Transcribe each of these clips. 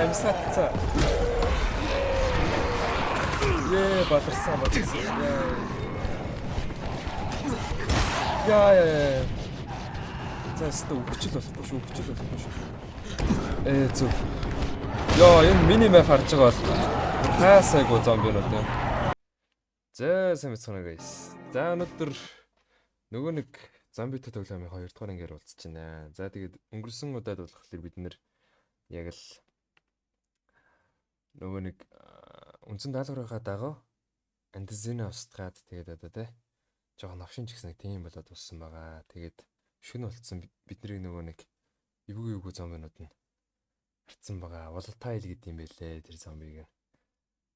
амсаатцаа. Баларсан. Яа. За өстө өвчл болохгүй шүү. Зүг. Яа, энэ мини мэп харж байгаа бол хаасайгуу зомбинууд юм. За сайн бацгаана guys. За өнөөдөр нөгөө нэг зомбитой тоглоомын 2 дугаар ангаар уулзч байна. За тэгээд өнгөрсөн удаад болохоор бид нэр яг л нөгөө нэг үндсэн даалгаврынхаа дагуу антизина устгаад тэгээд одоо те жоохон навшин ч гэсэн тийм болоод уссан байгаа. Тэгээд шүн болцсон бидний нөгөө нэг эвгүй зомбинууд нь харцсан байгаа. Volatile гэдэг юм байлээ тэр зомбиг.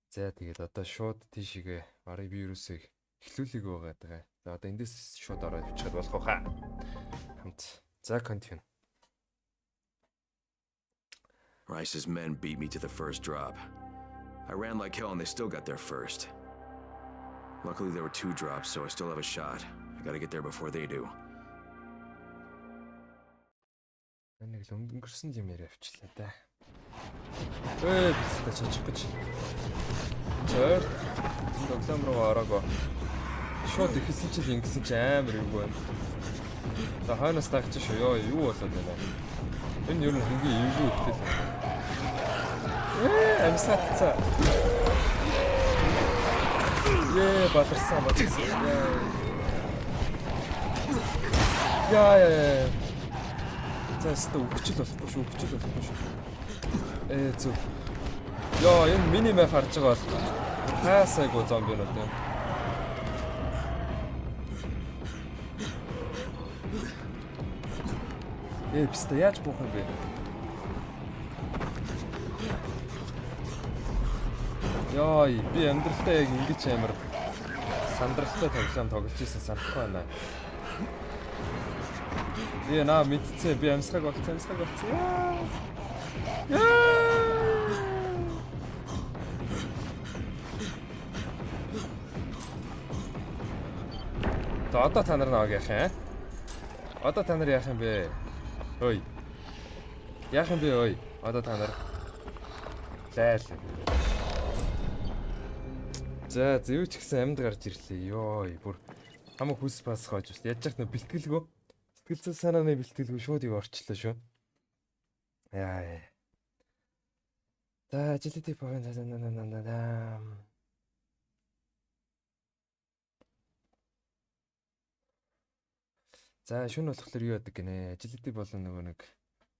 За тэгээд одоо шууд тийшээгээ барыг би юусыг эхлүүлэг байгаа. За одоо эндээс шууд ороод явчихад болох хаа. Хамт. За continue. Rice's men beat me to the first drop. I ran like hell and they still got there first. Luckily there were 2 drops, so I still have a shot. I gotta get there before they do. Нэг л өнгөрсөн юм яриа авчлаа да. Бистэ чичих гэж. Чөр. Тоглоом руу ороаго. Шууд ихсэн чил ингэсэн чи амар юу байна. За хойноос тагч шүү. Юу болоод байна. Энэ юу хингийн эвгүй ихтэй. Амсаатцаа. Баларсан. Яа. За өстө өвчл болохгүй шүү. Зүг. Яа, энэ мини мэп харж байгаа бол хаасайгуу зомбинууд юм. Бистэ яаж буух юм бэ? Яа, би амьдралдаа яг ингэж амар сандралтай тоглоом тоглож ирсэн санахгүй байна. Би наа мэдцээ би амсгаг болцсон. За одоо та нар нэг яах юм? Одоо та нар яах юм бэ? Ой. Яах юм бэ ой? Одоо та нар зайл. За зөв ч гэсэн амьд гарч ирлээ. Йой, бүр хамаг хүс бас хоож ус. Яаж ч нэ бэлтгэлгүй. Сэтгэл зүй санааны бэлтгэлгүй шууд ив орчлоо шүү. Яа. За agility point За шүн болохоор юу яадаг гинэ? Agility болон нөгөө нэг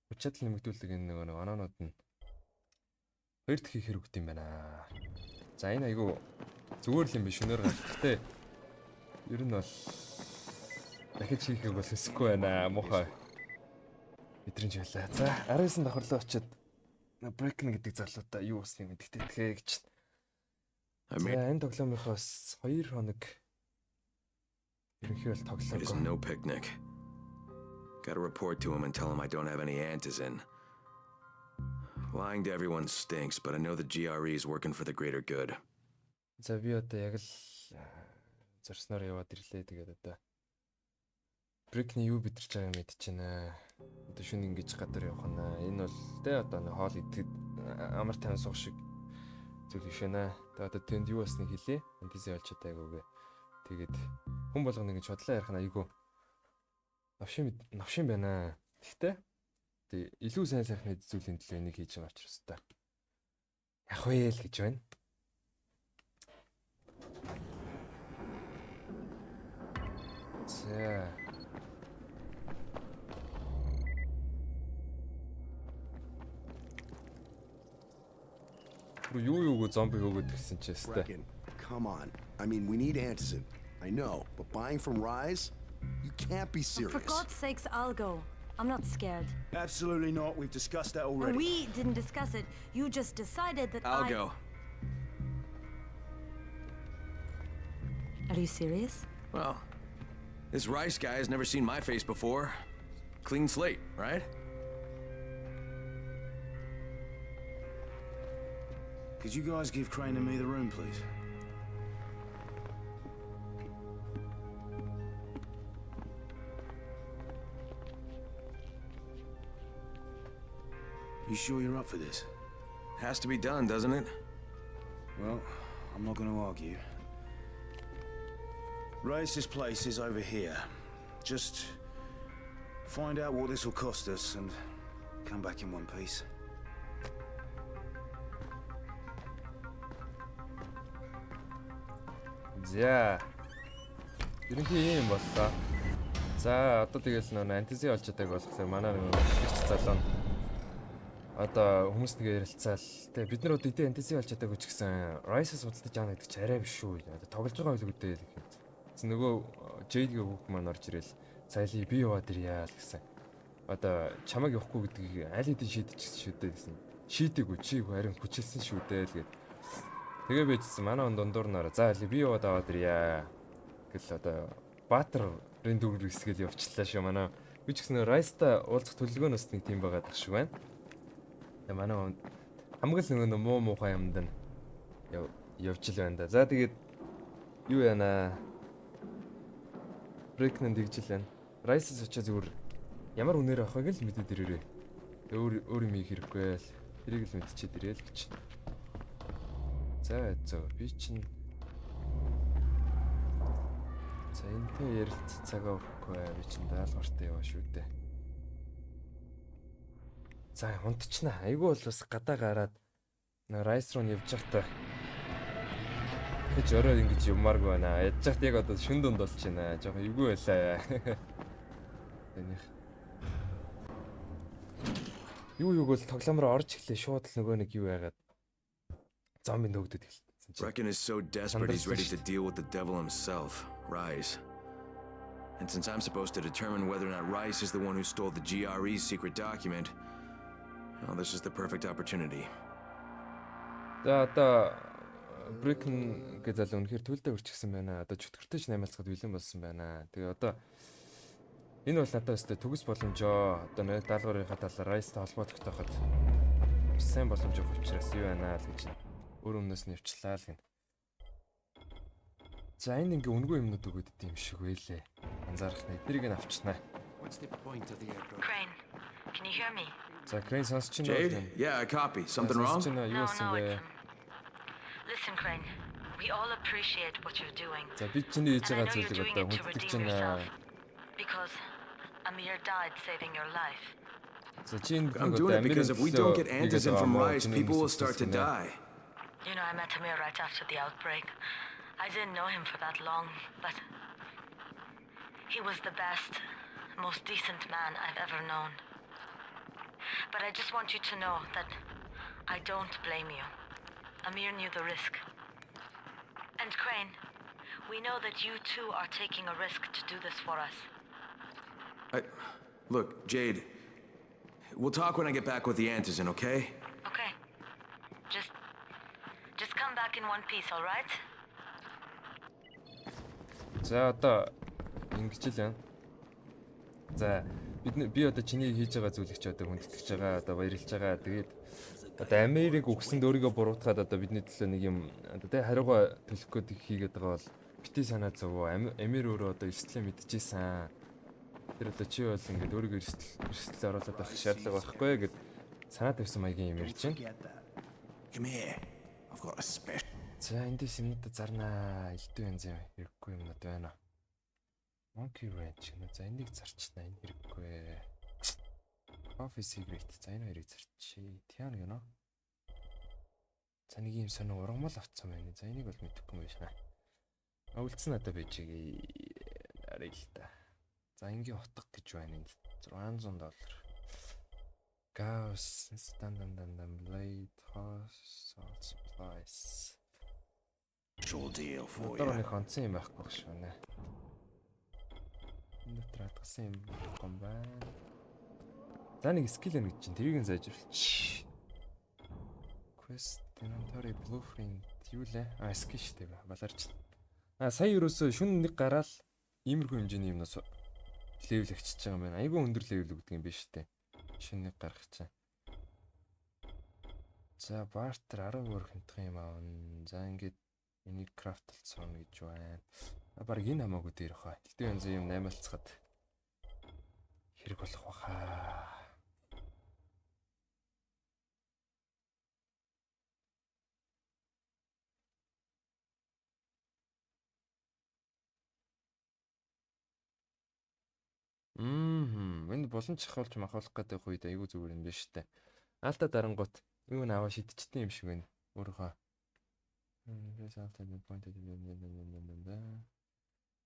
хүч чадал нэмэгдүүлдэг энэ нөгөө оноонууд нь хоёр дахь хийх хэрэгтэй юм байна. За энэ айгу зүгээр л юм биш шөнөөр гал. Гэтэ ер нь бол дахиж хийхийг бол хэсэхгүй байна. Муухай. Бидрийн жиглээ. За 19 давхарлаа очиод breaking гэдэг зарлуудаа юу усны мэдгтэй тхээ гэж. За энэ тоглоомынхоос 2 хоног ерөнхийдөө тоглоом. It is no picnic. Gotta report to him and tell him I don't have any antizin. Lying to everyone stinks, but I know the GRE is working for the greater good. За би одоо яг л зорсноор яваад ирлээ. Тэгээд одоо Брикний юу бидэрч байгаа юм мэдчихэв. Одоо шүн ингэж гадар явах нь. Энэ бол тэ одоо хоол идэхэд амар тайван суух шиг зүйл биш ээ. Тэгээд одоо тэнд юу басныг хэлээ. Антизи олчод айгуугээ. Тэгээд хүн болгоно ингэж бодлоо ярих нь айгуу навшин байна. Гэхдээ илүү сайн сайхны зүйлийн төлөө энийг хийж байгаа учраас та яг вэ л гэж байна. За юу зомби өгөөд гисэн ч ястай. Come on. I mean, we need antizin. I know, but buying from Rise? You can't be serious. For God's sakes, I'll go. I'm not scared. Absolutely not. We've discussed that already. We didn't discuss it. You just decided that I'll go. Are you serious? Well, this Rice guy has never seen my face before. Clean slate, right? Could you guys give Crane and me the room, please? You sure you're up for this? Has to be done, doesn't it? Well, I'm not going to argue. Race's place is over here. Just find out what this will cost us and come back in one piece. За. Ерөнхий юм боллоо. За, одоо тэгэл нөө антизи олж чадаг болохоор манай нэг их залуу нь одоо хүмүүстэйгээ ярилцаал. Тэгээ бид нар одоо эдийн антизи олж чадаагүй ч гэсэн Rice-аас судалдаж яана гэдэг чи арай биш шүү. Одоо тоглож байгаа үйл үдээ л гэхэд. Тэгсэн нөгөө Jade-гийн хүүхд маань орж ирэл. Саяли би яваад ирье л гэсэн. Одоо чамайг явахгүй гэдгийг аль хэдийн шийдчихсэн шүү дээ гэсэн. Шийдэггүй чи харин хүчилсэн шүү дээ л гээд. Тэгээ байжсэн манай дундуур нараа. За би яваад аваад ирье гэл одоо Баатарын дүр хэсгэл явчлаа шүү манай. Би ч гэсэн Rice-та уулзах төлөвлөгөөнөөс нэг тийм байгаад тах шиг байна. Тэгээ манай хамгийн л нөгөө муу муухай юмд нь явж л байна да. За тэгээд юу яана? Break-н дэгжил байна. Rice-с очиж зүгээр ямар үнээр авахыг л мэдээд ирээрээ. Өөр юм хийх хэрэггүй л. Тэрийг л мэдчихэд ирээл гэж. За би чинь за энэтэй ярилц цагаа өгөхгүй би чинь даалгавартай яваа шүү дээ. За унтчихна. Айгүй бол бас гадаа гараад Rice руу явж байхдаа гэж орой ингэж юмаргүй байна. Ядж байхад яг одоо шүн дунд болж байна. Жохоо эвгүй байлаа. Энийг юу бол тоглоомоор орж эхлэе шууд л нөгөө нэг юу яагаад зомби нөгдөд эхэлсэн чинь. Brecken is so desperate he's ready to deal with the devil himself, Rise. And since I'm supposed to determine whether or not Rice is the one who stole the GRE's secret document, well, this is the perfect opportunity. За одоо Brecken гэж залуу үнэхээр төлдөө өрчихсэн байна. Одоо чөтгөртэй ч наймаалцахад бэлэн болсон байна. Тэгээ одоо энэ бол надад өстэй төгс боломжоо. Одоо нэг даалгаврынхаа талаар Rice-тай холбоотой тохиод сайн боломж өгөх учраас юу байна л гэж өөр өмнөөс нь явчлаа л гэнэ. За энэ ингээ үнгүй юмнууд өгöd идэм шиг байлээ. Анзаарах нь эднэрийг нь авчнаа. Crane, can you hear me? За Crane сонсч байна уу? Jade? Yeah, I copy. Something wrong? Юу болсон бэ? Listen, Crane. We all appreciate what you're doing. За бид чиний хийж And I байгаа know you're зүйлийг doing одоо it to хүндэтгэж redeem байна. yourself. Because Amir died saving your life. За чи энэ I'm doing it because if we don't get Antizin from Rise, people will start to die. You know, I met Amir right after the outbreak. I didn't know him for that long, but he was the best, most decent man I've ever known. But I just want you to know that I don't blame you. Amir knew the risk. And Crane, we know that you too are taking a risk to do this for us. Look, Jade, we'll talk when I get back with the Antizin, okay? Okay. Just come back in one piece, all right? За одоо ингэж л байна. За би одоо чиний хийж байгаа зүйлийг ч одоо хүндэтгэж байгаа, одоо баярлж байгаа. Тэгээд одоо Америк өгсөнд өөрийгөө буруутгаад одоо бидний төлөө нэг юм одоо тэ хариугаа төлөх гээд хийгээд байгаа бол бити санаа зов. Амир өөрөө одоо эрсдлээ мэдчихсэн. Тэр одоо чи бол ингээд өөрийгөө эрсдэл оруулаад авах шаардлага байхгүй гэд санаа тавьсан маягийн юм ярьж байна. Come here. I've got a special. За эндээс юмнуудаа зарнаа. Илдүү янз юм хэрэггүй юмнууд байна. Monkey Ranch гэнэ. За энийг зарчнаа. Энэ хэрэггүй. Coffee Cigarette. За энэ хоёрыг зарчий. Тян гэнэ. За нэг юм сонио ургамал авцсан байна. За энийг бол мэдэхгүй юм байна. Үлдсэн надад байж арай л та. За ингийн утга гэж байна энд. $600. Gauss standard blade horse salt supplies. Deal for Одоо you. нэг онцсон юм байхгүй шүү нэ. Энэ дотор хатгсан юм гом байна. За нэг скил нэг чинь тэрийг нь сайжруулчих. Quest inventory blueprint юу лээ? Скил шүү дээ баларч. Сая ерөөсөө шүн нэг гараал иймэрхүү хэмжээний юмнаас левел авчиж байгаа юм байна. Айгүй өндөр левел өгдөг юм биш үү? Шүн нэг гарах чинь. За бартер 10 өөр хэмтэх юм аавн. За ингээд энийг крафтлцсон гэж байна. Бараг энэ хамаагүй дээр хаа. Илдээ янз юм наймаалцахад хэрэг болох баха. Энд болон чахуулж махуулах гэдэг үед айгүй зүгээр юм биш үү? Алта дарангууд юу н аваа шидчихдээ юм шиг байна. Өөрөө.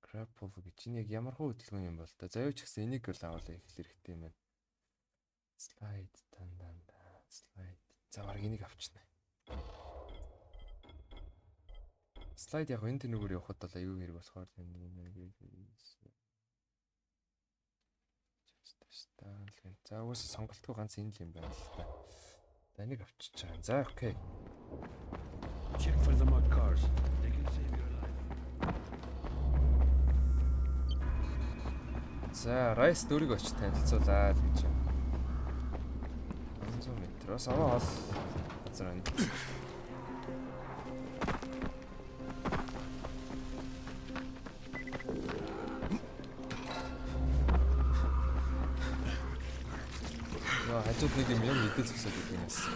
Grapple гэж чинь яг ямар хөө хөдөлгөөн юм бол та. За юу ч гэсэн энийг л аваад их хэрэгтэй юм байна. Slide танданда. Slide. За баг энийг авчихна. Slide яг энэ тэнүүгээр явахад бол аюу хэрэг болохоор за уус сонголтгүй ганц энэ л юм байна л та. За энийг авчиж байгаа. За окей. Check for the mud cars. They can save your life. За Rice дөрийг очиж танилцуулаад гэж юм. 100 метроос аваа ол газар байна. Хажууд нэг юм мэдээ зөксөд байдаг юм яасан.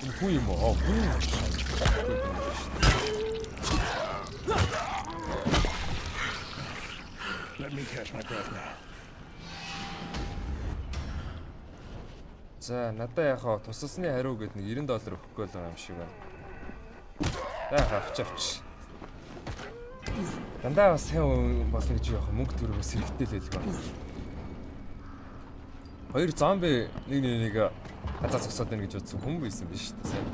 Энэ хүү юм уу? Хүү. Let me catch my breath now. За надаа яхаа тусалсны хариу гээд нэг $90 өгөхгүй л байгаа юм шиг байна. За авч. Дандаа бас сайн болох гэж яах мөнгө төрөөс хэрэгтэй л хэлэх байна. Хоёр зомби нэг хазаа зогсоод байна гэж бодсон хүн байсан биш үү сайн.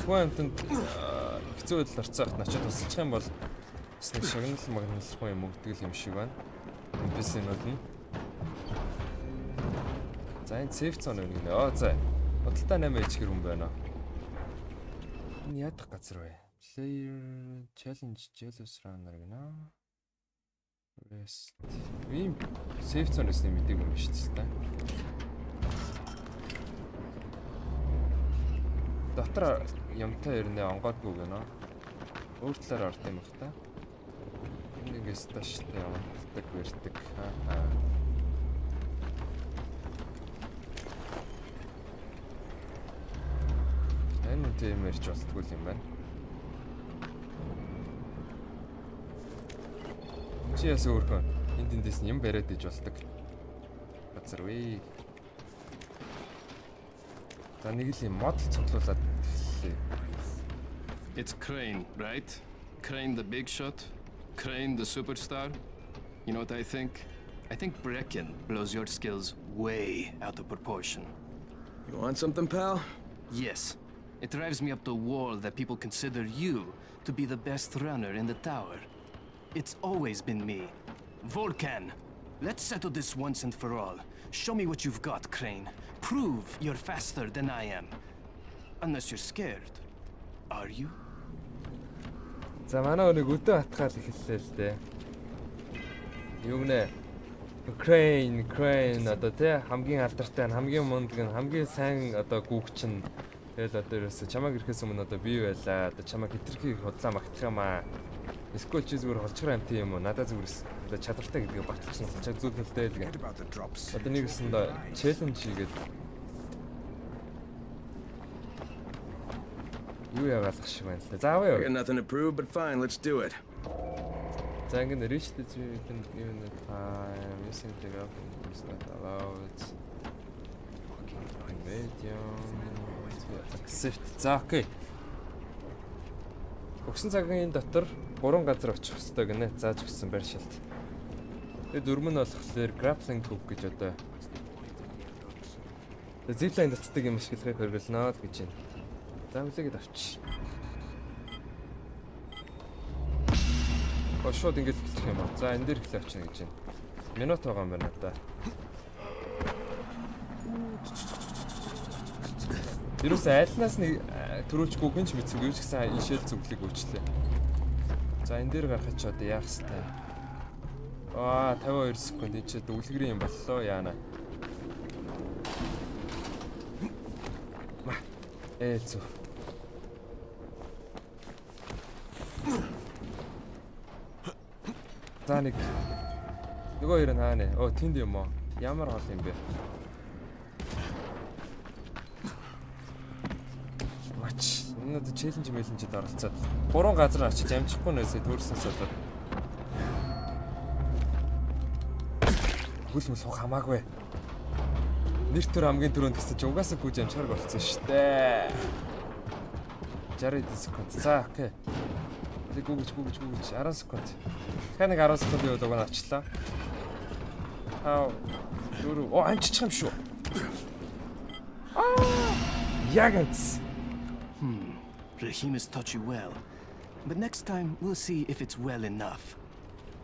Хүнтэнд хэцүү байдал орцоохт начид тусчих юм бол бас нэг шагнал магналахгүй юм өгдөг юм шиг байна. NPC-нууд нь. За энэ сейф зон нэг нэ. За. Бодолтой 8 ээж гэр хүн байна. Энэ ядах газар вэ? Player challenge jealous runner гэнэ. Rest. Ийм сейф зоноос нэмдэг юм биш үү та? Дотор юмтай ирнэ онгоодгүй гэнэ. Өөр талаар орд юм бах та. Нэг сташтай явдаг вэрдэг. Энэ тийм ирж болтгүй юм байна. Чи яс өөрхөн энд дэндээс юм бариад иж болдог. Газар вэ. За нэг л юм модл цуглуулад It's Crane, right? Crane the big shot? Crane the superstar? You know what I think? I think Brecken blows your skills way out of proportion. You want something, pal? Yes. It drives me up the wall that people consider you to be the best runner in the tower. It's always been me. Volcan, let's settle this once and for all. Show me what you've got, Crane. Prove you're faster than I am. Unless you're scared. Are you? За манай нэг өдөө атгаал эхэллээ л дээ. Юу нэ? Crane одоо тий хамгийн алдартай нь хамгийн мундаг нь хамгийн сайн одоо гүгч нь тэгэл одоо ерөөсө чамайг ирэхээс өмнө одоо бий байлаа. Одоо чамайг хитрхи худлаа магтах юм аа. Эсвэл чи зүгээр холчгор амт юм уу? Надад зүгээрс одоо чадвартай гэдгийг баталсан холчоо зүйлтэй л гэх. Одоо нэгэсэндээ челленж хийгээд юу яагаалах шиг байна л да. За аваа I got юу. nothing to prove, but fine, let's do it. За ингэ reach the given time using the weapon is not allowed. Medium accept. За окей. Өгсөн цагийн дотор 3 газар очих хэрэгтэй гинэ. Зааж өгсөн байр шилт. Тэгээд дөрөв нь болохоор grappling hook гэж одоо zipline татдаг юм ашиглахыг хөргөлнө гэж байна. За үлээгээд авчи. Шууд ингэж хэлэх юм аа. За энэ дээр эхлэх авчна гэж байна. Минут байгаа юм байна надаа. Юус айлнаас нэг төрүүлчихгүй гинч мэдсэнгүй ч гэсэн ишэл зүглэг өөрчлөө. За энэ дээр гарахад ч одоо яах хэвээр. 52 секунд энэ ч дүлгэрийн юм боллоо яана. Зүү. За нэг нөгөө хоёр нь хаана вэ? Тэнд юм уу? Ямар хол юм бэ? Мач. Энэ одоо челленж мэлэнжид оролцоод 3 газар очиж амжихгүй нээсээ төрснөөс болоод хөлмөл сух хамаагүй. Нэр төр хамгийн түрүүнд гэсэн чи угаасаа гүйж амжихаар болцсон штэ. 60 секунд. За окей. Гүгэж 10 секунд. Дахиад нэг 10 секундын үед уг нь очлоо. Амжичих юм шүү. Яг анц. Rahim has taught you well. But next time, we'll see if it's well enough.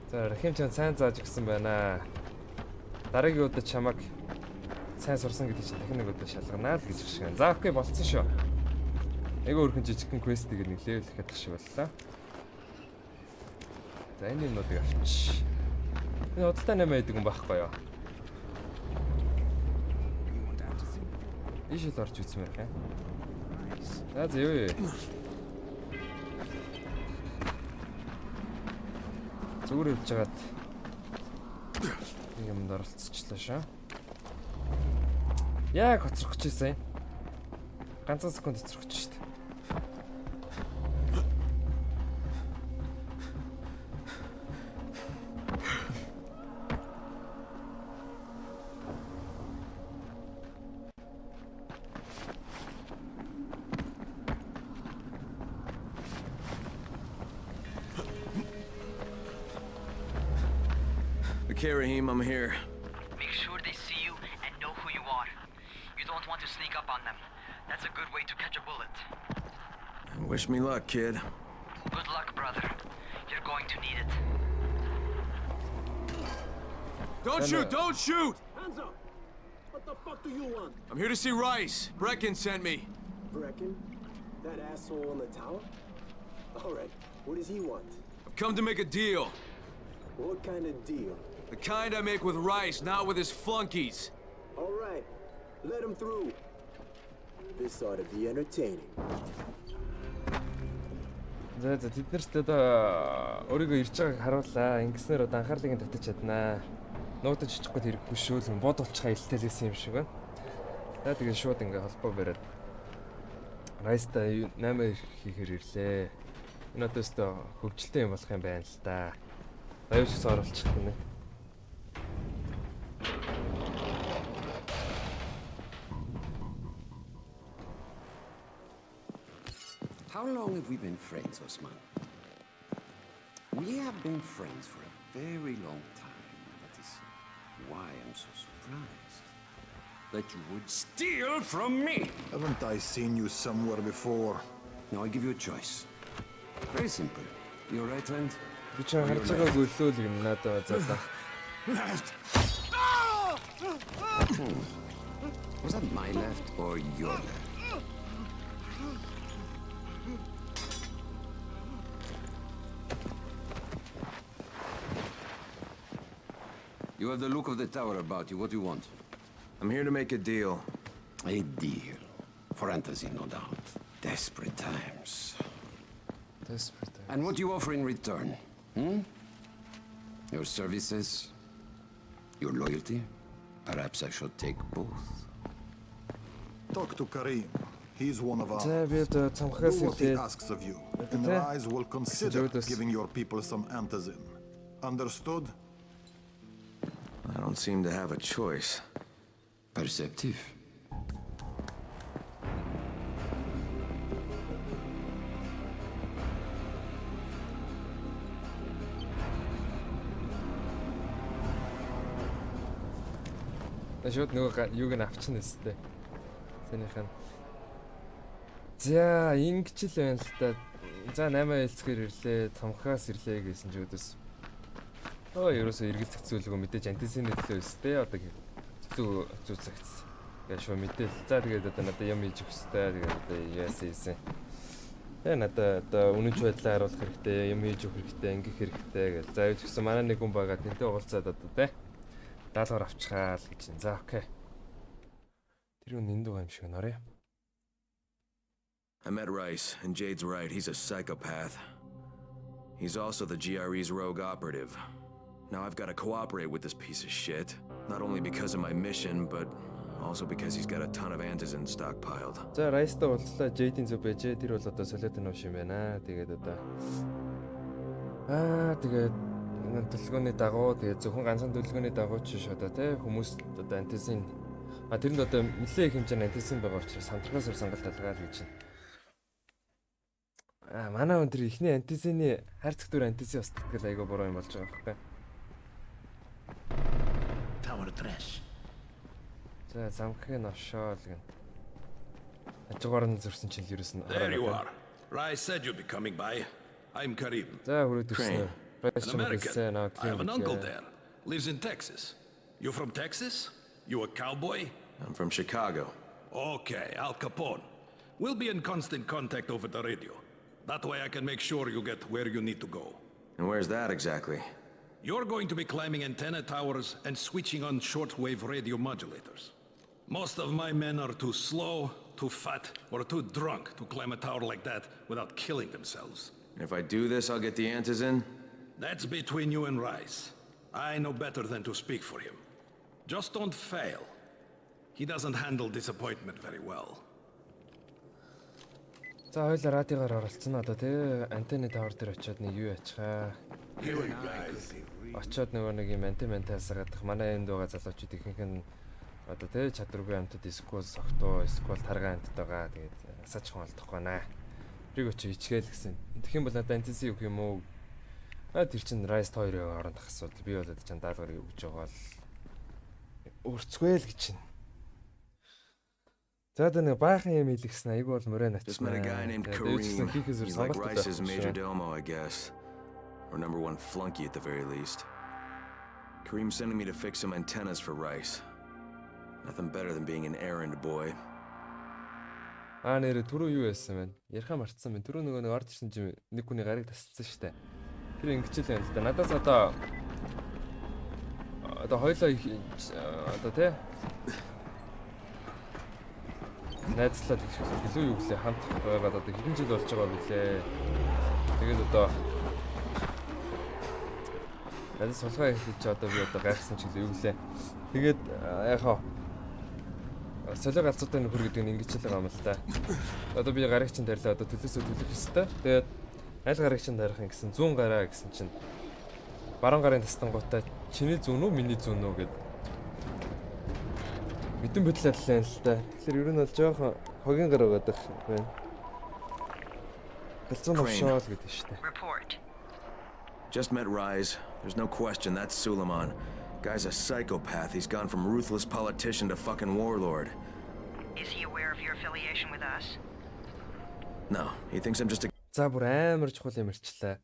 За Рахим ч сайн зааж өгсөн байна. Дараагийн удаа чамаг сайн сурсан гэдэг чинь дахин нэг удаа шалганаа л гэж шиг. За окей болцсон шүү. Эгэ өөрхөн жижигхэн квестийг нэг левел хийх шиг боллоо. За энэ юмнуудыг авчиж. Энэ худалдаа 8 байдаг юм байхгүй юу? Ишэл орж үзмээр хэ. За зөө. Зүгээр явж хагаад нэг юмд оролцчихлаа шаа. Яг хоцрох гэжсэн. Ганцхан секунд хоцрох гэж шүү дээ. Okay, Rahim, I'm here. Make sure they see you and know who you are. You don't want to sneak up on them. That's a good way to catch a bullet. Wish me luck, kid. Good luck, brother. You're going to need it. Don't shoot! Don't shoot! Hands up! What the fuck do you want? I'm here to see Rice. Brecken sent me. Brecken? That asshole on the tower? Alright, what does he want? I've come to make a deal. What kind of deal? The kind I make with Rice, not with his flunkies. Alright, let him through. This ought to be entertaining. За тэд нарт одоо өөрийгөө ирж байгааг харууллаа. Ингэснээр одоо анхаарлыг нь татаж чаднаа. Нуудаж очихгүй хэрэггүй шүү л бод болчихаа илтэлсэн юм шиг байна. За тэгээ шууд ингээ холбоо бариад Rice-та 8 хийхээр ирлээ. Энэ одоо өстө хөгжилтэй юм болох юм байна л да. Аюулч гэсэн оролцох гинэ. How long have we been friends, Osman? We have been friends for a very long time. That is why I'm so surprised that you would steal from me. Haven't I seen you somewhere before? Now I give you a choice. Very simple. Your right hand. Би ч харж байгаагүй лөө л юм надад заалаа. Was that my left or your left? You have the look of the tower about you. What do you want? I'm here to make a deal. A deal. For Antazin, no doubt. Desperate times. Desperate. And what do you offer in return? Your services? Your loyalty? Perhaps I should take both. Talk to Karim. He's one of us. За би одоо цамхаас Do what he ирээд asks of you. And Rise will consider Jodas. giving your people some antizin. Understood? I don't seem to have a choice. Perceptive. шууд нөгөө юуг нь авчихна өстэй. Сэнийх нь. За, ингэж л байна л та. За 8 хэлцгээр ирлээ, цамхаас ирлээ гэсэн ч өдөөс. Ерөөсөө эргэл зэгцүүлгүй мэдээж антисины төлөө өстэй. Одоо зүү цагц. Яа шууд мэдээл. За тэгээд одоо надад юм хийж өгстэй. Тэгээд одоо яасан. Тэгээ надад одоо үнэнч байдлаа харуулах хэрэгтэй, юм хийж өгөх хэрэгтэй, ингэх хэрэгтэй гэл. За юу ч гэсэн манай нэг хүн байгаа тэнтэй уулзаад одоо те. Даалгавар авчихаа л гэж. За окей. Тэр хүн энд байгаа юм шиг нөрөө. I met Rice, and Jade's right, he's a psychopath. He's also the GRE's rogue operative. Now I've got to cooperate with this piece of shit, not only because of my mission, but also because he's got a ton of antizin stockpiled. За Rice-тай уулзлаа. Jade-ийн зөв байжээ. Тэр бол одоо солиотой нууш юм байна. Тэгээд одоо тэгээд энэ төлөвлөгөөний дагуу тэгээд зөвхөн ганцхан төлөвлөгөөний дагуу ч биш одоо тий хүмүүс одоо антизин тэрэнд одоо нэлээд их хэмжээний антизин байгаа учраас хамтрахаас сонголт талгаад гэж байна. Манай өндөр ихний антизины хайрцаг дүр антизин бас тэтгэл айгаа буруу юм болж байгаа байхгүй. Tower trash. За замхын авшаал гэн. Хажуугаар нь зурсан чинь ерөөс нь There you are. Rice said you'd be coming by. I'm Karim. За хүрээд ирсэн. An American. I have an uncle there. Lives in Texas. You from Texas? You a cowboy? I'm from Chicago. Okay, Al Capone. We'll be in constant contact over the radio. That way I can make sure you get where you need to go. And where's that exactly? You're going to be climbing antenna towers and switching on shortwave radio modulators. Most of my men are too slow, too fat, or too drunk to climb a tower like that without killing themselves. And if I do this, I'll get the antizin? That's between you and Rice. I know better than to speak for him. Just don't fail. He doesn't handle disappointment very well. За хоёул радиогоор оролцсон одоо тий антенны тавар дээр очиод нэг юу ячгаа. Очиод нөгөө нэг юм антимент хасгаадах манай энд байгаа залуучууд ихэнх нь одоо тий чадваргүй амтд эсвэл согтуу эсвэл таргаа амтд байгаа. Тэгээд асаач хонолдохгүй наа. Тэрийг очиж ичгээл гэсэн. Тэгэх юм бол надад антиси өгөх юм уу? Тэр чинь Rice 2-ын оронд асуудал. Би бол одоо чанд даалгавар өгж байгаа л өөрцгөөл гэж байна. За тэр нэг баахан юм хэлгсэн айгүй бол мөрөө нач. Just met a guy named Kareem. He's like Rice's major domo, I guess. Or number one flunky at the very least. Kareem's sending me to fix some antennas for Rice. Nothing better than being an errand boy. Нэр түрүү юу байсан бэ? Ярихаа мартсан байна. Түрүү нөгөө нэг орж ирсэн чинь нэг хүний гарыг тасцсан шүү дээ. Тэр ингэчл юм л да. Надаас одоо хоёлоо одоо тий найзлаад илүү юу гэлээ хамт байгаад одоо хэдэн жил болж байгаа билээ. Тэгээд одоо надад сулгаа хийж одоо би одоо гайхсан ч гэлээ юу гэлээ. Тэгээд яхаа солио галзуутай нөхөр гэдэг нь ингэж л байгаа юм л та. Одоо би гарыг чинь тарилаа одоо төлөөсөө төлөх ёстой. Тэгээд аль гарыг чинь тарих юм гэсэн 100 гараа гэсэн чинь баруун гарын тастангуудаа чиний зүүн үү миний зүүн үү гэд мэдэн бодлооллаа л та. Тэгэхээр ер нь бол жоохон хогийн гар байгаа дах байна. Галзуун авшаал гэдэг шүү дээ. Report. Just met Rise. There's no question that's Suleiman. Guy's a psychopath. He's gone from ruthless politician to fucking warlord. Is he aware of your affiliation with us? No, he thinks I'm just a... За бүр амар чухал юм ирчлээ.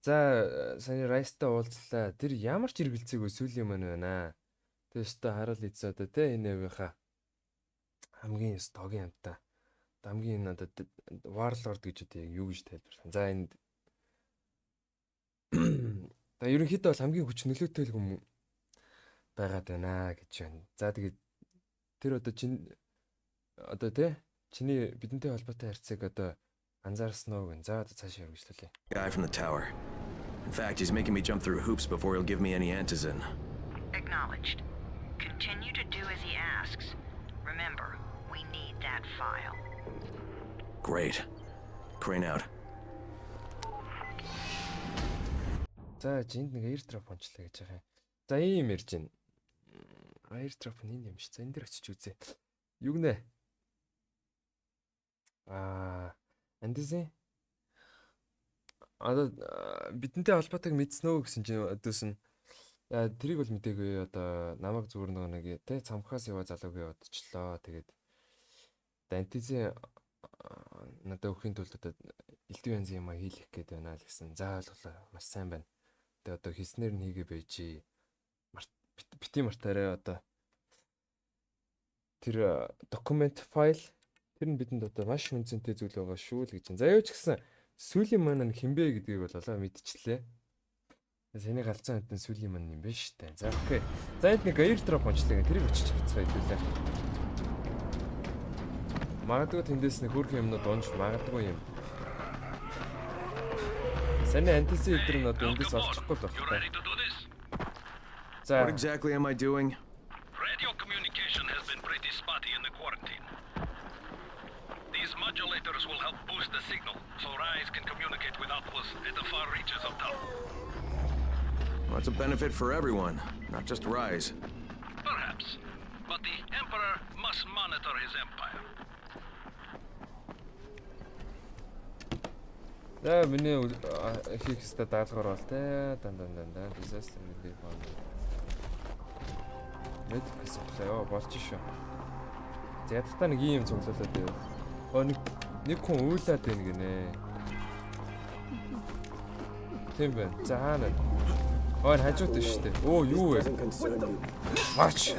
За саяны Rice-тай уулзлаа. Тэр ямар ч эргэлзээгүй сүүлийн юм байна. Тэстэ харал ийцээ одоо тэ энэвийнхаа хамгийн стогийн амтаа. Хамгийн одоо warlord гэж одоо юу гэж тайлбарлах. За энд та ерөнхийдөө бол хамгийн хүч нөлөөтэй юм байгаад байна гэж байна. За тэгээд тэр одоо тэ чиний бидэнтэй холбоотой харьцааг одоо анзаарсан уу гэн. За одоо цаашаа хөргөжлөлээ. Guy from the tower. In fact, he's making me jump through hoops before he'll give me any antizin. Acknowledged. Continue to do as he asks. Remember, we need that file. Great. Crane out. За энд нэг airdrop онцлоо гэж байгаа юм. За ийм ирж байна. Airdrop нь энэ юм шиг. За энэ дээр очиж үзье. Юу гэнэ? Андизи. Одоо бидэнтэй холбоотойг мэдсэн үү гэсэн чинь өдөөс нь тэрийг бол мэдээгүй. Одоо намайг зүгээр нэг тэ цамхаас яваа залуугийн удчлаа. Тэгээд антизи надад өхийн тулд одоо элдв янз юм хийх гээд байна л гэсэн. За ойлголоо. Маш сайн байна. Тэгээд одоо хийснээр нь хийгээ байжээ. Бити мартаарай одоо тэр документ файл тэр нь бидэнд одоо маш үнцэнтэй зүйл байгаа шүү л гэж. За юу ч гэсэн Сулейман нь хинбэ гэдгийг бол мэдчихлээ. Сэний галзуу амтны Сулейман юм байна шүү дээ. За окей. За энд нэг airdrop онцлог тэрийг очиж хэвцээ хэдүүлээ. Магадгүй тэндээс нэг хөрх юмнууд унж магадгүй юм. Саний антиси өдөр нь одоо эндээс олчихгүй л You байна. ready to do this? За. What exactly am I doing? Radio communication has been pretty spotty in the quarantine. These modulators will help boost the signal, so Rise can communicate with outposts at the far reaches of town. Well, it's a benefit for everyone, not just Rise. Perhaps. But the Emperor must monitor his empire. За миний хийх ёстой даалгавар бол те дан disaster relief байна. Мэд гэсэн ёо болж шүү. За ядтаа нэг юм цуглуулад байв. Нэг хүн уйлаад байна гинэ. Тийм байна. За хаана. Хажууд шүү дээ. Юу вэ? Марч.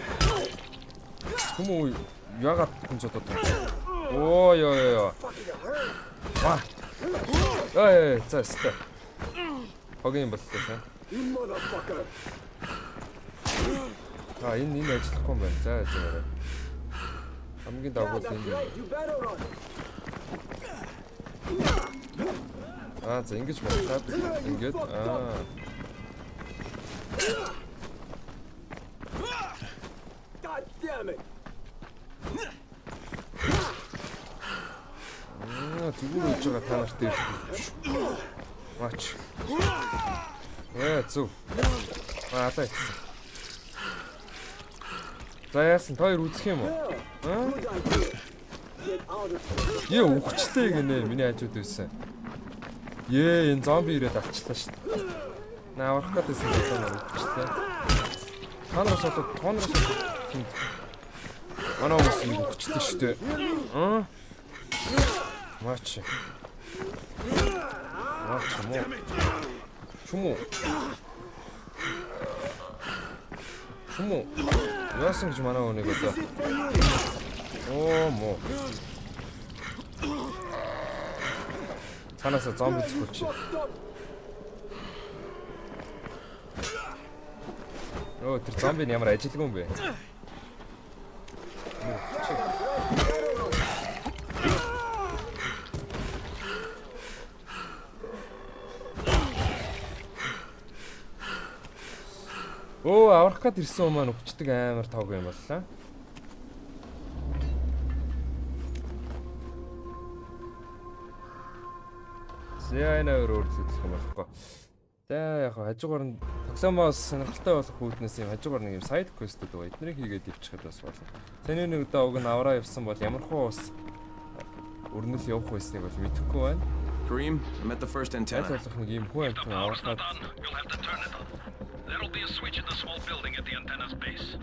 Хүмүүс яагаад хүн зодод байна? Ёо. Ва. За өстө. Хогийн болтой шээ. Энэ ажиллахгүй юм байна. За. Хамгийн давгуул энэ. За ингэж байна. Ингээд God damn it! Зүгээр үж байгаа та нарт дээр. Мач. Зүг. Алай. За яасан хоёр үзэх юм уу? Үхчлээ гинэ миний хажууд байсан. Энэ зомби ирээд авчлаа шүү дээ. Нааврах гэдсэн зүйл үхчлээ. Тоноос манай хүмүүс үхчлээ шүү дээ. Мач. Чому? Яасан гэж манай хүнийг одоо. Мо. Цаанаас зомби зүгч. Тэр зомби нь ямар ажилгүй юм бэ? Аврах гээд ирсэн хүмүүс өвчтөг амар тавг юм боллаа. Зяана өөрчлөлт юм болохгүй. За яг хажуугаар нь тоглоомоос сонирхолтой болох үүднээс юм хажуугаар нэг юм сайд квестүүд байгаа. Эднийг хийгээд ивчиххэд бас болно. Таны нэг удаа уг нь авраа явсан бол ямархуу ус өрнөл явах байсныг бол мэдэхгүй байна. Kareem, I'm at the first antenna. Нэг юм хүн амтан аврахад You'll have to turn it on. There'll be a switch in the small building at the antenna's base.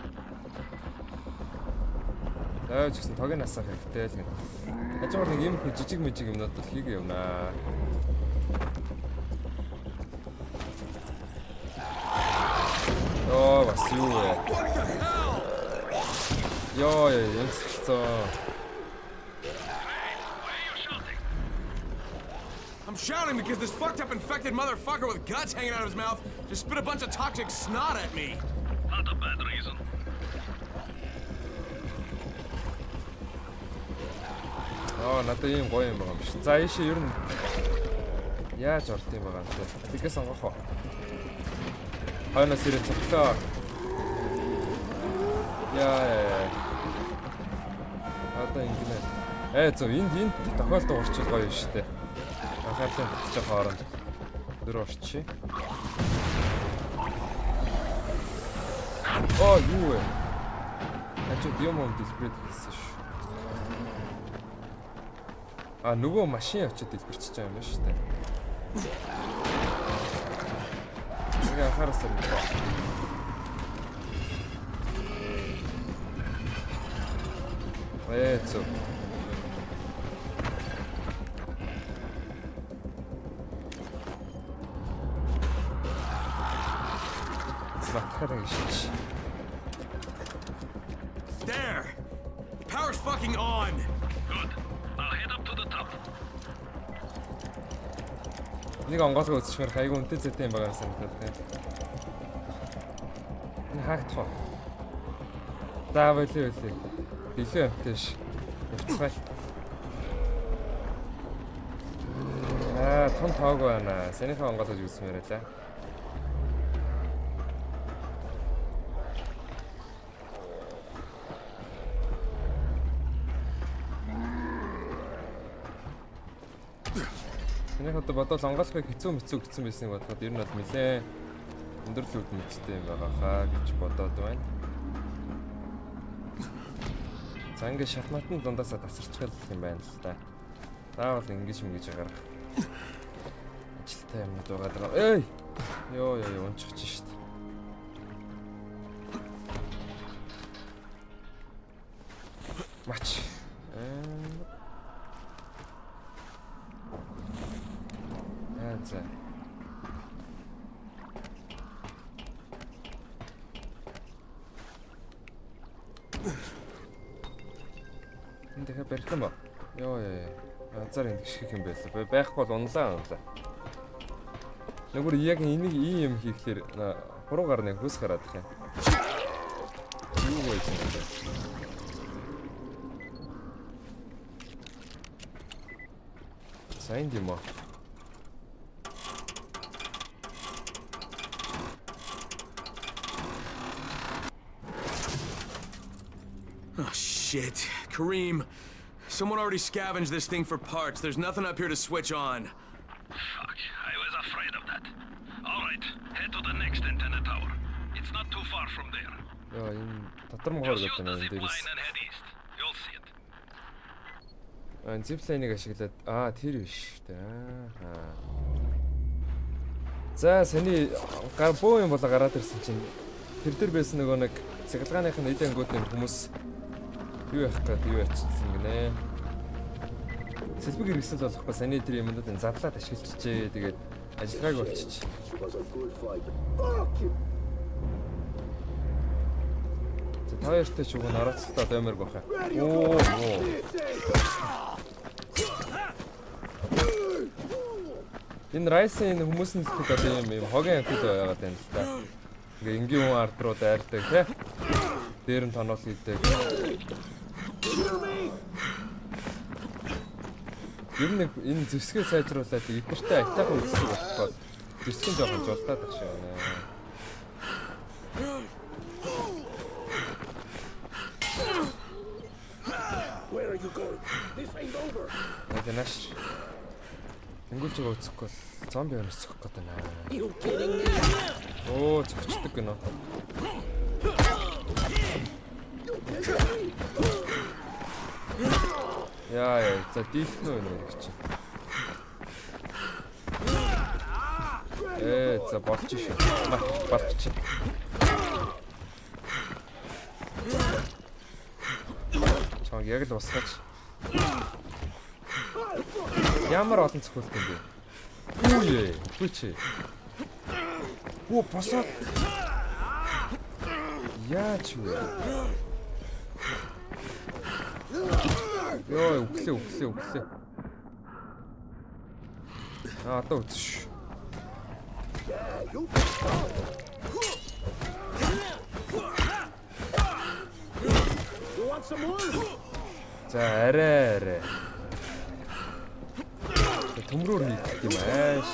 Жигсэн тогийн насах хэрэгтэй л гэн. Хажуугаар нэг юм жижиг юмнууд бол хийгээ явнаа. Бас юу вэ? I'm shouting because this fucked up infected motherfucker with guts hanging out of his mouth just spit a bunch of toxic snot at me. Not a bad reason. Надад ийм гоё юм байгаа юм шиг. За ийшээ ер нь яаж орд юм байгаа юм те. Тэгээс сонгох уу? Хойноос ирээд цоглоо. Одоо ингэнэ. Зөв энд тохиолдол орчил гоё шүү дээ. Анхаарлын татчих хооронд дөр орчи. Юу вэ? Хажууд юм дэлбэрээд хэлсэн шүү. Нөгөө машин очиод дэлбэрчиж байгаа юм шүү дээ. Нэг анхаараасаа юм байна. Зөв. There! The power's fucking on! Good. Now head up to the top. Нэг онгоолгоо үзчихмээр хайгуу үнтэй зэтэй юм байгаа юм санагдаад байна. Энэ хаагдах уу? За байлээ. Илүү амттай ш. Явцгаая. За тун тоог байна. Санийхаа онгоолож үзмээр байлаа. Санийх одоо бодвол онгоолохыг хэцүү гэсэн байсныг бодоход ер нь бол нэлээ өндөрлөлт мэдтэй юм байгаа хаа гэж бодоод байна. За ингэ шатматны зундаасаа тасарчих юм байна л да. Заавал ингэж гарах. Ажилтай юмнууд байгаа даа. Эй! Йоо унчихж шít. Мач. За. Энд дахиад барих юм ба. Йоо. Азар ингэ шиг юм байлаа. Байхгүй бол унлаа. Нөгөө яг энийг ийм юм хийхлээр хуруугаар нэг хүс гараад их юм. Юу вэ гэж. Сайн юм аа. Oh, shit. Kareem, someone already scavenged this thing for parts. There's nothing up here to switch on. Fuck, I was afraid of that. Alright, head to the next antenna tower. It's not too far from there. Яа, энэ татар мохор гэдэг юм энэ дээрээс. And head east. You'll see it. Зиплайныг ашиглаад тэр биш үү? За, саний гар боо юм болоо гараад ирсэн чинь тэр дээр байсан нөгөө нэг цэглгааных нь эдэн ангууд хүмүүс юу яах гээд юу ячсан гинэ. Сэлбэг хэрэгсэл болохгүй саний тэр юмнууд энэ задлаад ашиглчихжээ. Тэгээд ажиллагааг болчих. За таартай ч уг нь орооцолтой доомор баха. Оо. Энэ райсын хүмүүс нь л одоо юм хогийн амтд байгаад байна л да. Ингээ энгийн хүн ард руу дайрдаг тий. Дээр нь тоноол хийдэг. Ер нь энэ зэвсгээ сайжруулаад эднэртэй айтайхан үздэг болохгүй зэвсгэн жоохон жолтаад байх шиг байна. Where are you going? This ain't over. Наш тэнгүүлж байгаа үзэхгүй бол зомби өнөс зөхөх гээд байна. You kidding me? Оо зөхчдөг гинөө. Яа, за дийлхэн үү нэр чи. За болж шүү. Болчих. Чаг яг л усгаач. Ямар олон цохилт юм бэ? Үе, хүч. Оо, босоод. Яач вэ? Йоо, өглөө. Одоо үтш. За, арай. Төмрөөр хийх юм ааш.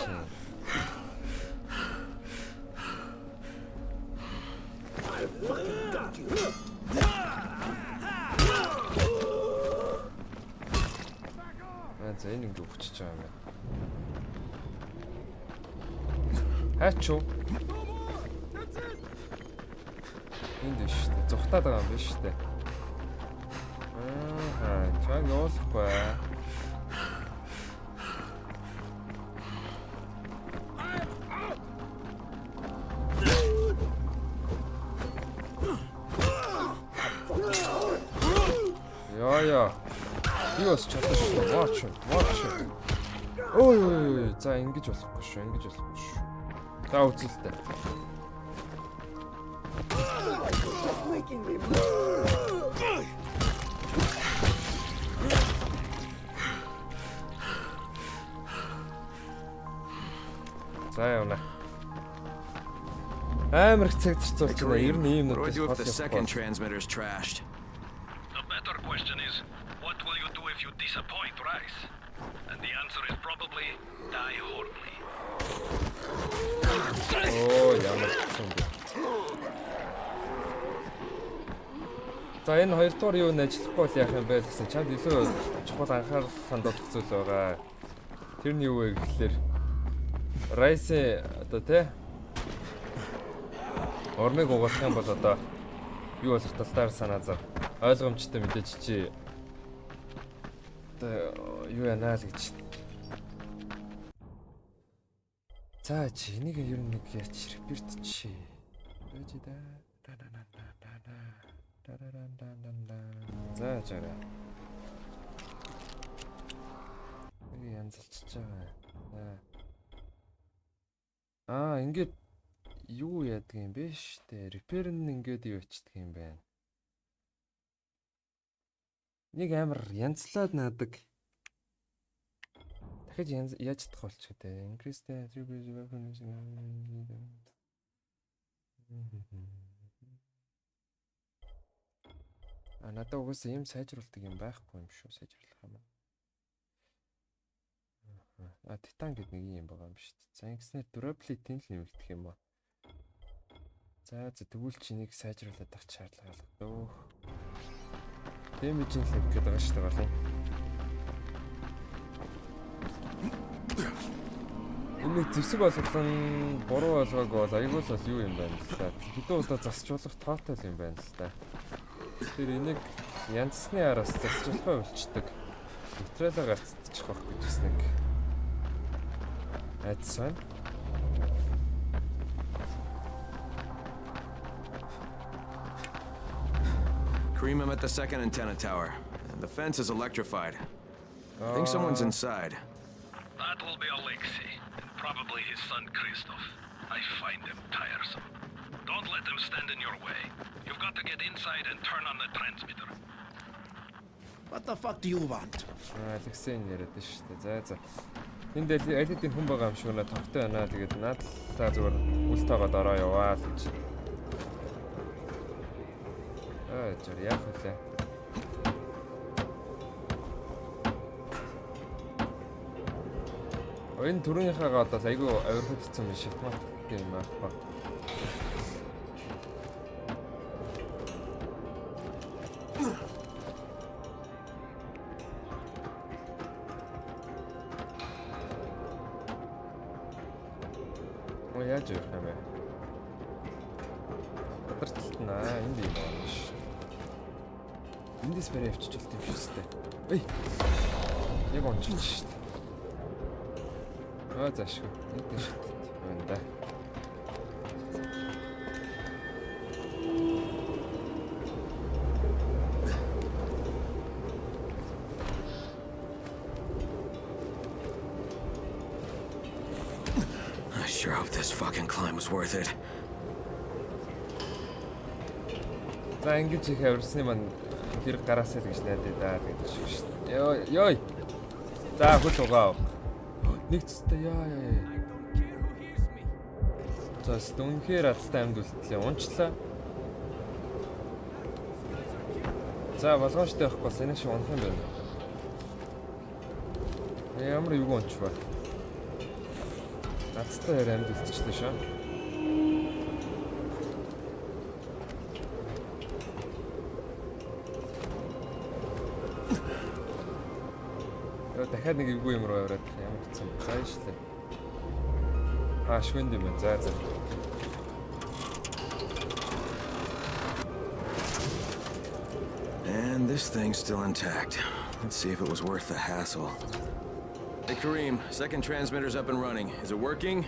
За энэ ингэ өвчөж байгаа юм байна. Хаач юу? Энд биш үү? Зүхтаад байгаа юм биш үү? Чаг явуулахгүй. Яа. Юус чадчих. Watch. Ой. За ингэж болохгүй шүү. За үзэлтэй. За явна. Амар их цаг зарцуулж байна. Ер нь ийм What do I do if нүдээс the second transmitter's trashed? The better question is, what will you do if you disappoint Rice? And the answer probably die horribly. Оо ямар гэсэн бэ? За энэ хоёрдугаар юу н ажиллахгүй бол яах юм бэ гэсэн чамд илүү чухал анхаарал хандуулах зүйл байгаа. Тэр нь юу вэ гэхэлэр Rice одоо тий ормыг угаах юм бол одоо юу болох талаар санаа зов. Ойлгомжтой мэдээж чи одоо юу яана л гэж. За чи энийг ер нь нэг яач реперт чи. Өөж да. За жаа. Нэг янзлчихж байгаа. Ингээд юу яадаг юм бэ штэ. Repair нь ингээд юу ячдаг юм бэ? Нэг амар янзлаад наадаг. Дахиж яаж чадах болчих вэ? Increase the attributes weapon using. Надад угаасаа юм сайжруулдаг юм байхгүй юм шүү. Сайжруулах юм. Титан гэдэг нэг юм байгаа юм шүү дээ. За ингэснээр durability нь л нэмэгдэх юм ба. За тэгвэл чи нэг сайжруулаад авах шаардлага дөө. Damage нь л нэмэх гэдэг байгаа шүү дээ гол. Энэ зэвсэг болгон буруу болгоог бол айгүй л юу юм байна л та. Хэдэн удаа засчуулах тоотой юм байна л та. Тэр энийг янзсны араас засчуулахаа болчдөг. Нейтралаа гарцчих واخ гэж бас нэг айдсан. Kareem, I'm at the second antenna tower. The fence is electrified. I think someone's inside. That will be Alexei, and probably his son Christoph. I find them tiresome. Don't let them stand in your way. You've got to get inside and turn on the transmitter. What the fuck do you want? Алексей яриад шүү дээ. За. Энд аль хэдийн хүн байгаа юм шиг нэ тогтой байна. Тэгээд наадлаа зүгээр үл тоогоод ороо яваа л гэж. Жаа яах вэ? Энэ түрүүнийхээгээ одоо айгүй авирхад хийсэн юм шатмат юм аахгүй. Яаж явах юм бэ? Батарталт наа энд юм байна шүү. Эндээс барай авчиж болт юм шүү дээ. Эй. Яг онцлж шүү дээ. Заашгүй. Энд нь шатт байна да. I sure hope this fucking climb was worth it. За ингэж их авирсны маань тэр гараасаа л гэж найдаа даа гэдэг шиг шүү дээ. Ёй. За хөл угаа. Нэг цэстэй яа. За стүнхээр азтай амьд үлдлээ. Унчлаа. За болгоомжтой байхгүй бас энэ шиг унах юм байна. Ямар юу унчваа. Азтай амьд үлдчихлээ шээ. Дахиад нэг эвгүй юм руу аваад ямар хэцүү. За шлээ. Швэнд юм байна. За. And this thing's still intact. Let's see if it was worth the hassle. Hey Kareem, second transmitter's up and running. Is it working?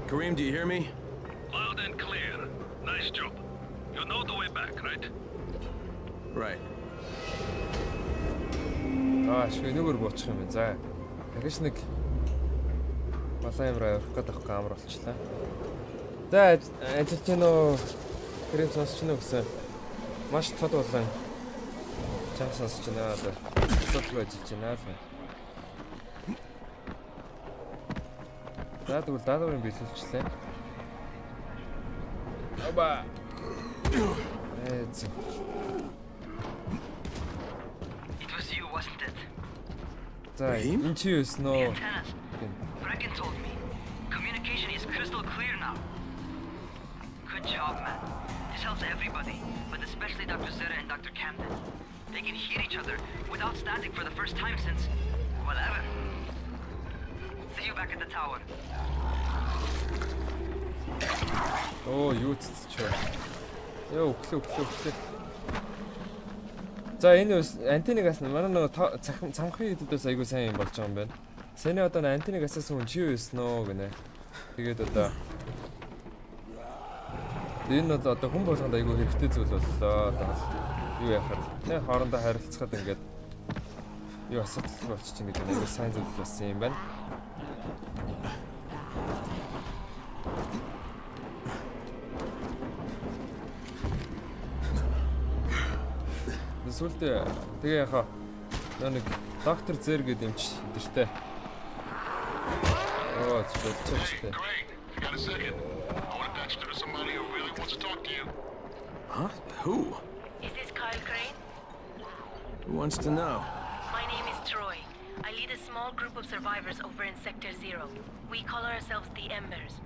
Kareem, do you hear me? Loud and clear. Nice job. You know the way back, right? Right. Шгүй нүгөр буучих юм байна. За. Дахиж нэг балан юм авах гэдэг амар болчихлаа. За ажиллаж гэнэ үү? Гэрийн сонсч гэнэ үү гэсэн. Маш тод болон чам сонсч гэнэ одоо. Асуудал ажиллаж гэнэ л. За тэгвэл даадварын биелүүлчихлээ. Аба. За энэ чи юу The нөө? antennas. Brecken told me. Communication is crystal clear now. Good job, man. This helps everybody, but especially Dr. Zeta and Dr. Camden. They can hear each other without static for the first time since, well, ever. See you back at the tower. Оо юу цэцчээ. Яа өглөө. За энэ антенныг асан манай нөгөө цамхын хэдүүдээс айгүй сайн юм болж байгаа юм байна. Сэний одоо антенныг асаасан хүн чи юу байсан нөө гинэ. Тэгээд одоо энэ бол одоо хүн болгонд айгүй хэрэгтэй зүйл боллоо. Одоо юу яхад тэ хоорондоо харилцахад ингээд юу асуудал болчих чинь гэдэг нь айгүй сайн зүйл болсон юм байна. Сүлдээ тэгээ яхаа нэг доктор Зэр гэдэг юм чи дэртэй. Оо чичтэй. Got a second? I want to patch through to somebody who really wants to talk to you. Huh? Who? Is this Kyle Crane? Who wants to know? My name is Troy. I lead a small group of survivors over in Sector Zero. We call ourselves the Embers.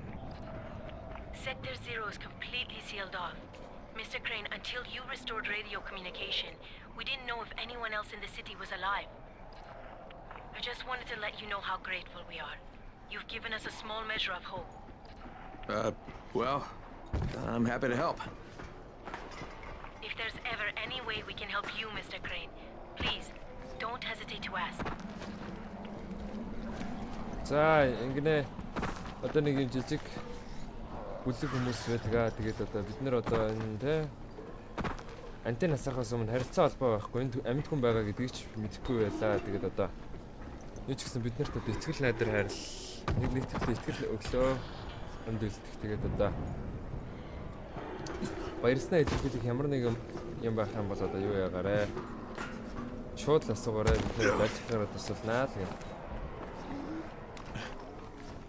Sector Zero is completely sealed off. Mr. Crane, until you restored radio communication, we didn't know if anyone else in the city was alive. I just wanted to let you know how grateful we are. You've given us a small measure of hope. Well, I'm happy to help. If there's ever any way we can help you, Mr. Crane, please, don't hesitate to ask. За ингэнэ одоо нэг юм жижиг бүлэг хүмүүс байдаг. Тэгээд одоо бид нэр одоо энэ тэ антенн асахаас өмнө харилцаа холбоо байхгүй энд амьд хүн байгаа гэдгийг ч мэдэхгүй байлаа. Тэгээд одоо юу ч гэсэн бид нарт одоо итгэл найдар хайрл нэг төрлийн итгэл өглөө өндөлдөх. Тэгээд одоо баярснаа илэрхийлэх ямар нэг юм байх юм бол одоо юу ягаарэ. Шууд л асуугаарай. Бид нэр ажиллахаараа тусалнаа л гэх.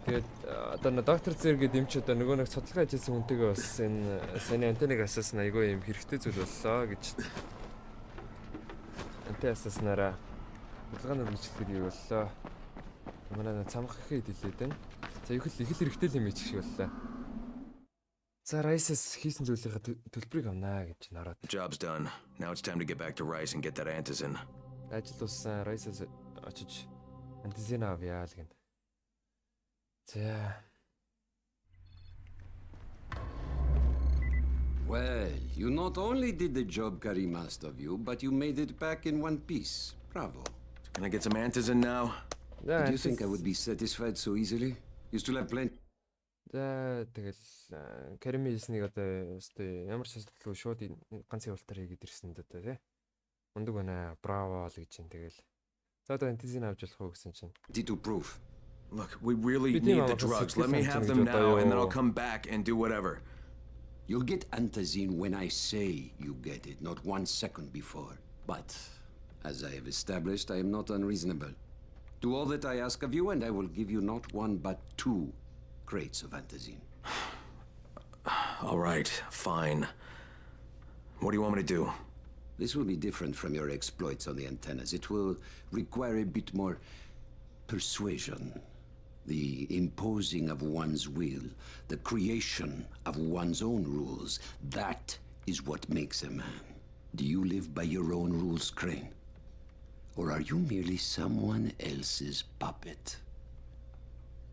Тэгээд одоо доктор Зэр гэдэг юм чи одоо нөгөө нэг судалгаа хийсэн хүнтэйгээ бас энэ саний антенныг асаасан айгүй юм хэрэгтэй зүйл боллоо гэж. Антенн асааснараа судалгааны мэдлэгээр юу боллоо. Манай цамхахыг хэлээд байна. За их л хэрэгтэй юм ич шиг боллоо. За Rice-с хийсэн зүйлийнхаа төлбөрийг авнаа гэж нараад. Job's done. Now it's time to get back to Rice and get that antizin. Ажил уссан Rice-с очиж антизин авъя л гэнэ. Well, you not only did the job Karim asked of you, but you made it back in one piece. Bravo. Can I get some antizin now? Did you think I would be satisfied so easily? You still have plenty. За тэгэл Карим хэлснийг одоо өстэй ямар ч асуудалгүй шууд ганц явалтаар хийгээд ирсэн дээ тий. Мундаг байна. Браво л гэж юм тэгэл. За одоо антизин авч болох уу гэсэн чинь. To prove. Look, we really need the drugs. Let me have them now, and then I'll come back and do whatever. You'll get antizin when I say you get it, not 1 second before. But, as I have established, I am not unreasonable. Do all that I ask of you, and I will give you not 1 but 2 crates of antizin. All right, fine. What do you want me to do? This will be different from your exploits on the antennas. It will require a bit more persuasion. The imposing of one's will, the creation of one's own rules, that is what makes a man. Do you live by your own rules, Crane? Or are you merely someone else's puppet?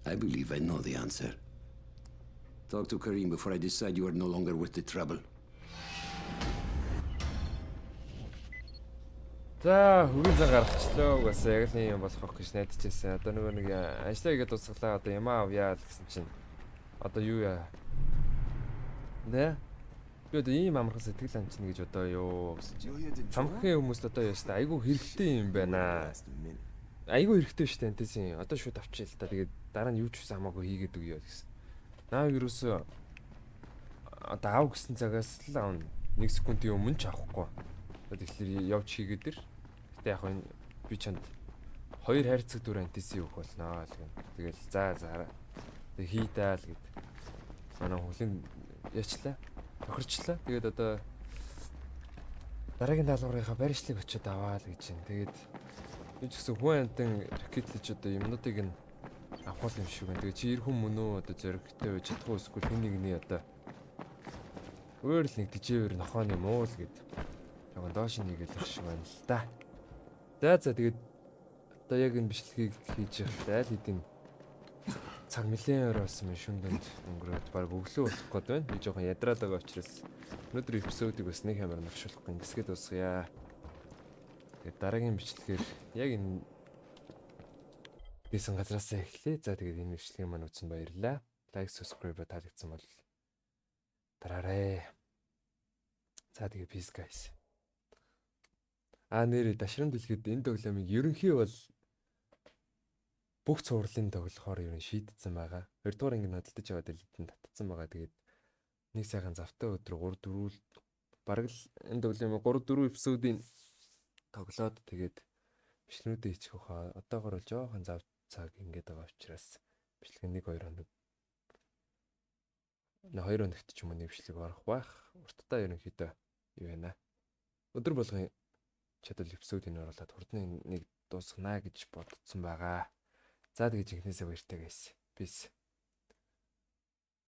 I believe I know the answer. Talk to Karim before I decide you are no longer worth the trouble. За хөргөн зан гаргачлаа. Угаасаа яг л юм болох гэж найдаж байсан. Одоо нөгөө нэг ажлаа игээд дуусглаа. Одоо юм авъя гэсэн чинь. Одоо юу яа? Нэ? Би одоо ийм амархан сэтгэл амжина гэж одоо юу гэсэн чинь. Цамхгийн хүмүүст одоо яа штэ айгүй хэрэгтэй юм байна. Айгүй хэрэгтэй штэ энтэйсэн. Одоо шууд авчия л та. Тэгээд дараа нь юу ч гэсэн хамаагүй хийгээд өгье гэсэн. Наа юусоо одоо аав гэсэн цагаас л аав 1 секундын өмнө ч авахгүй. Тэгэхээр явж хийгээд ир. Гэтэ яг энэ би чанд 2 хайрцаг дүр антиси өгөх болноо л гэн. Тэгэл за тэг хийдаа л гэд. Манай хөлийн яачлаа. Тохирчлаа. Тэгээд одоо дараагийн даалгаврынхаа баримтлыг очиод аваа л гэж байна. Тэгээд Би ч гэсэн хүн амтан ракетлж одоо юмнуудыг нь авах юм шиг байна. Тэгээ чи ир хүн мөн үү одоо зөрөгтэй байж чадахгүй эсвэл хэн нэгний одоо өөр л нэг дижээвэр нохооны муул гэд жоохон доош нэгээл их шиг байна л да. За тэгээд одоо яг энэ бичлэгийг хийж явахдаа аль хэдийн цаг нэлээд ойр болсон юм шүндэнд өнгөрөөд баг өглөө болох гээд байна. Би жоохон ядраад байгаа учраас өнөөдөр эпизодыг бас нэг хямар навшуулахгүй ингэсгээд дуусгая. Тэгээд дараагийн бичлэгээр яг энэ бисэн газараасаа эхлэе. За тэгээд энэ бичлэгийг маань үзсэн баярлалаа. Лайк, subscribe таалагдсан бол дараарай. За тэгээд peace guys. Нэрээ дашрам дэлгэхэд энэ тоглоомыг ерөнхий бол бүх цувралын тоглохоор ер нь шийдсэн байгаа. 2 дугаар анги хөдөлтөж аваад элитэн татсан байгаа. Тэгээд нэг сайхан завтай өдөр 3-4 бараг л энэ тоглоомын 3-4 эпизодын тоглоод тэгээд бичлэгүүдээ хийчих хаа. Одоогор л жоохон зав цаг ингээд байгаа учраас бичлэг 1-2 хоног 2 хоногт ч юм уу нэг бичлэг орох байх. Уртдаа ерөнхийдөө юу байна. Өдөр болгон чадвал эпизодыг оруулаад хурдны нэг дуусгана гэж бодсон байгаа. За тэгэж ихнээсээ баяртай guys. Peace.